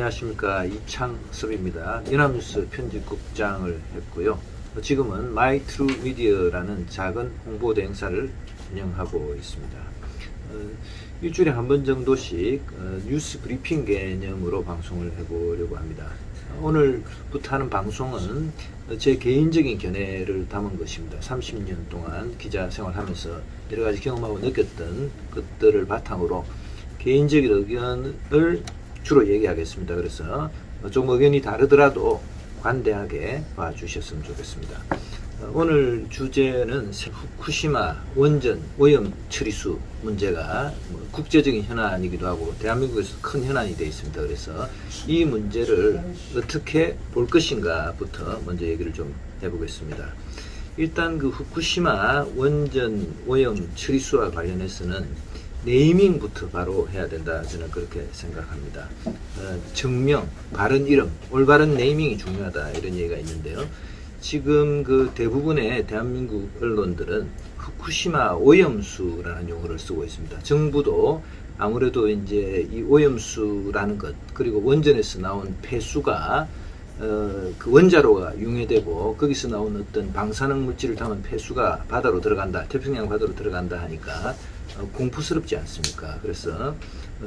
안녕하십니까, 이창섭입니다. 연합뉴스 편집국장을 했고요. 지금은 마이트루미디어라는 작은 홍보대 행사를 운영하고 있습니다. 일주일에 한 번 정도씩 뉴스 브리핑 개념으로 방송을 해보려고 합니다. 오늘부터 하는 방송은 제 개인적인 견해를 담은 것입니다. 30년 동안 기자 생활하면서 여러 가지 경험하고 느꼈던 것들을 바탕으로 개인적인 의견을 주로 얘기하겠습니다. 그래서 좀 의견이 다르더라도 관대하게 봐주셨으면 좋겠습니다. 오늘 주제는 후쿠시마 원전 오염 처리수 문제가 국제적인 현안이기도 하고 대한민국에서 큰 현안이 되어 있습니다. 그래서 이 문제를 어떻게 볼 것인가부터 먼저 얘기를 좀 해보겠습니다. 일단 그 후쿠시마 원전 오염 처리수와 관련해서는 네이밍부터 바로 해야 된다, 저는 그렇게 생각합니다. 정명, 바른 이름, 올바른 네이밍이 중요하다, 이런 얘기가 있는데요. 지금 그 대부분의 대한민국 언론들은 후쿠시마 오염수라는 용어를 쓰고 있습니다. 정부도 아무래도 이제 이 오염수라는 것, 그리고 원전에서 나온 폐수가 그 원자로가 융해되고 거기서 나온 어떤 방사능 물질을 담은 폐수가 바다로 들어간다, 태평양 바다로 들어간다 하니까 공포스럽지 않습니까? 그래서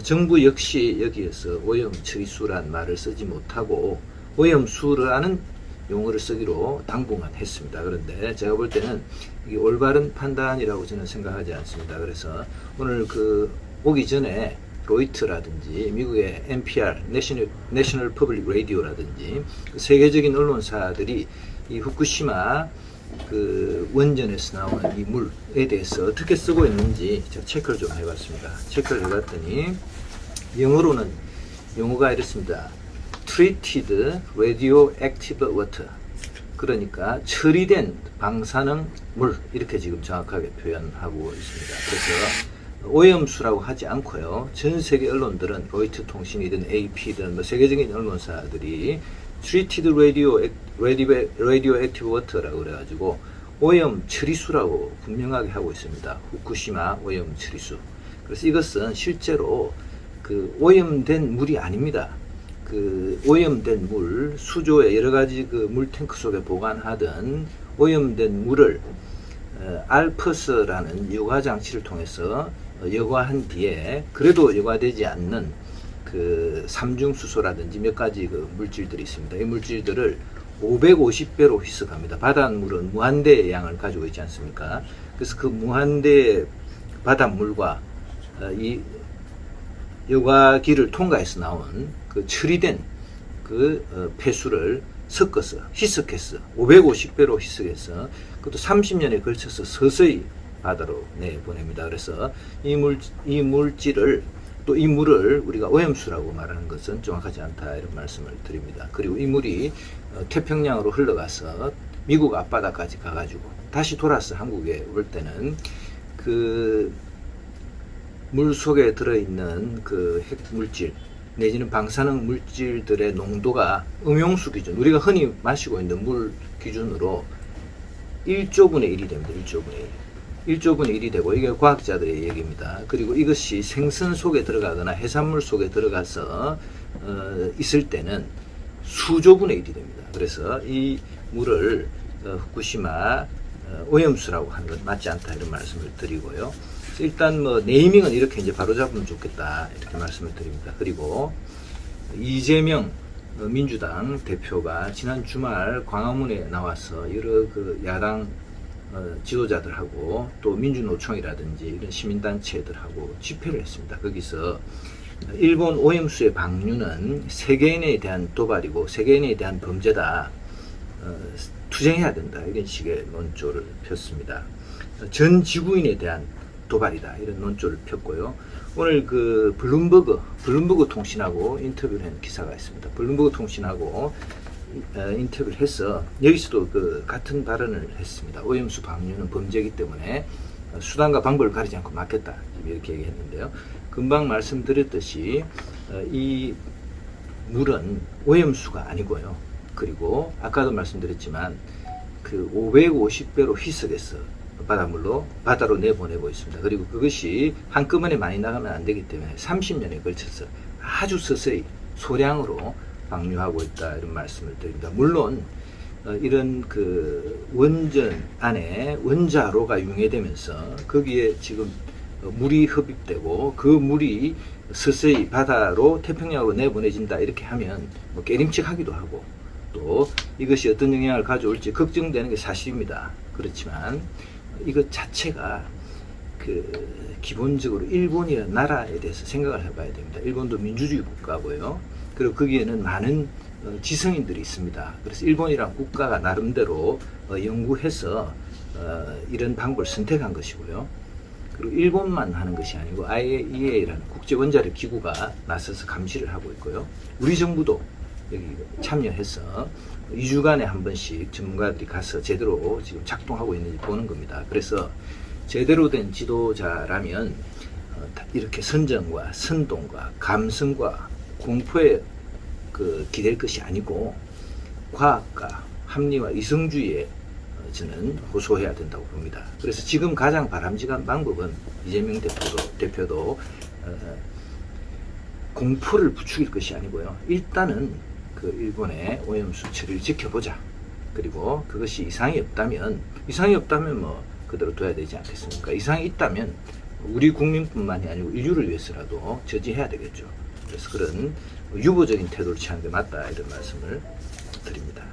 정부 역시 여기에서 오염 처리수란 말을 쓰지 못하고 오염수라는 용어를 쓰기로 당분간 했습니다. 그런데 제가 볼 때는 이게 올바른 판단이라고 저는 생각하지 않습니다. 그래서 오늘 오기 전에 로이터라든지 미국의 NPR, 내셔널 퍼블릭 라디오라든지 세계적인 언론사들이 이 후쿠시마 원전에서 나오는 이 물에 대해서 어떻게 쓰고 있는지 제가 체크를 좀 해봤습니다. 체크를 해봤더니 영어로는 용어가 이렇습니다. Treated radioactive water, 그러니까 처리된 방사능 물, 이렇게 지금 정확하게 표현하고 있습니다. 그래서 오염수라고 하지 않고요, 전 세계 언론들은 로이터 통신이든 AP든 세계적인 언론사들이 Treated radioactive water라고 그래가지고 오염 처리수라고 분명하게 하고 있습니다. 후쿠시마 오염 처리수. 그래서 이것은 실제로 오염된 물이 아닙니다. 오염된 물, 수조에 여러 가지 물탱크 속에 보관하던 오염된 물을 알퍼스라는 여과 장치를 통해서 여과한 뒤에 그래도 여과되지 않는 삼중수소라든지 몇 가지 물질들이 있습니다. 이 물질들을 550배로 희석합니다. 바닷물은 무한대의 양을 가지고 있지 않습니까? 그래서 그 무한대의 바닷물과 이 여과기를 통과해서 나온 처리된 폐수를 섞어서 희석해서 550배로 희석해서 그것도 30년에 걸쳐서 서서히 바다로 내보냅니다. 그래서 이 물질을 또 이 물을 우리가 오염수라고 말하는 것은 정확하지 않다, 이런 말씀을 드립니다. 그리고 이 물이 태평양으로 흘러가서 미국 앞바다까지 가가지고 다시 돌아서 한국에 올 때는 물 속에 들어있는 핵물질 내지는 방사능 물질들의 농도가 음용수 기준, 우리가 흔히 마시고 있는 물 기준으로 1조분의 1이 됩니다. 1조분의 1. 1조분의 1이 되고, 이게 과학자들의 얘기입니다. 그리고 이것이 생선 속에 들어가거나 해산물 속에 들어가서 있을 때는 수조분의 1이 됩니다. 그래서 이 물을 후쿠시마 오염수라고 하는 건 맞지 않다, 이런 말씀을 드리고요. 일단 네이밍은 이렇게 이제 바로 잡으면 좋겠다, 이렇게 말씀을 드립니다. 그리고 이재명 민주당 대표가 지난 주말 광화문에 나와서 여러 야당 지도자들하고 또 민주노총이라든지 이런 시민단체들하고 집회를 했습니다. 거기서 일본 오염수의 방류는 세계인에 대한 도발이고 세계인에 대한 범죄다, 투쟁해야 된다, 이런 식의 논조를 폈습니다. 전 지구인에 대한 도발이다, 이런 논조를 폈고요. 오늘 블룸버그 통신하고 인터뷰를 한 기사가 있습니다. 블룸버그 통신하고 인터뷰를 해서 여기서도 같은 발언을 했습니다. 오염수 방류는 범죄이기 때문에 수단과 방법을 가리지 않고 막겠다, 이렇게 얘기했는데요. 금방 말씀드렸듯이 이 물은 오염수가 아니고요. 그리고 아까도 말씀드렸지만 550배로 희석해서 바다로 내보내고 있습니다. 그리고 그것이 한꺼번에 많이 나가면 안 되기 때문에 30년에 걸쳐서 아주 서서히 소량으로 방류하고 있다 이런 말씀을 드립니다. 물론 이런 그 원전 안에 원자로가 융해되면서 거기에 지금 물이 흡입되고 그 물이 서서히 바다로 태평양으로 내보내진다 이렇게 하면 뭐 깨림칙하기도 하고 또 이것이 어떤 영향을 가져올지 걱정되는 게 사실입니다. 그렇지만 이것 자체가 그 기본적으로 일본이라는 나라에 대해서 생각을 해봐야 됩니다. 일본도 민주주의 국가고요. 그리고 거기에는 많은 지성인들이 있습니다. 그래서 일본이란 국가가 나름대로 연구해서 이런 방법을 선택한 것이고요. 그리고 일본만 하는 것이 아니고 IAEA라는 국제원자력 기구가 나서서 감시를 하고 있고요. 우리 정부도 여기 참여해서 2주간에 한 번씩 전문가들이 가서 제대로 지금 작동하고 있는지 보는 겁니다. 그래서 제대로 된 지도자라면 이렇게 선정과 선동과 감성과 공포에 기댈 것이 아니고 과학과 합리와 이성주의에 저는 호소해야 된다고 봅니다. 그래서 지금 가장 바람직한 방법은 이재명 대표도 공포를 부추길 것이 아니고요. 일단은 그 일본의 오염수 처리를 지켜보자. 그리고 그것이 이상이 없다면 뭐 그대로 둬야 되지 않겠습니까? 이상이 있다면 우리 국민뿐만이 아니고 인류를 위해서라도 저지해야 되겠죠. 그래서 그런 유보적인 태도를 취하는 게 맞다 이런 말씀을 드립니다.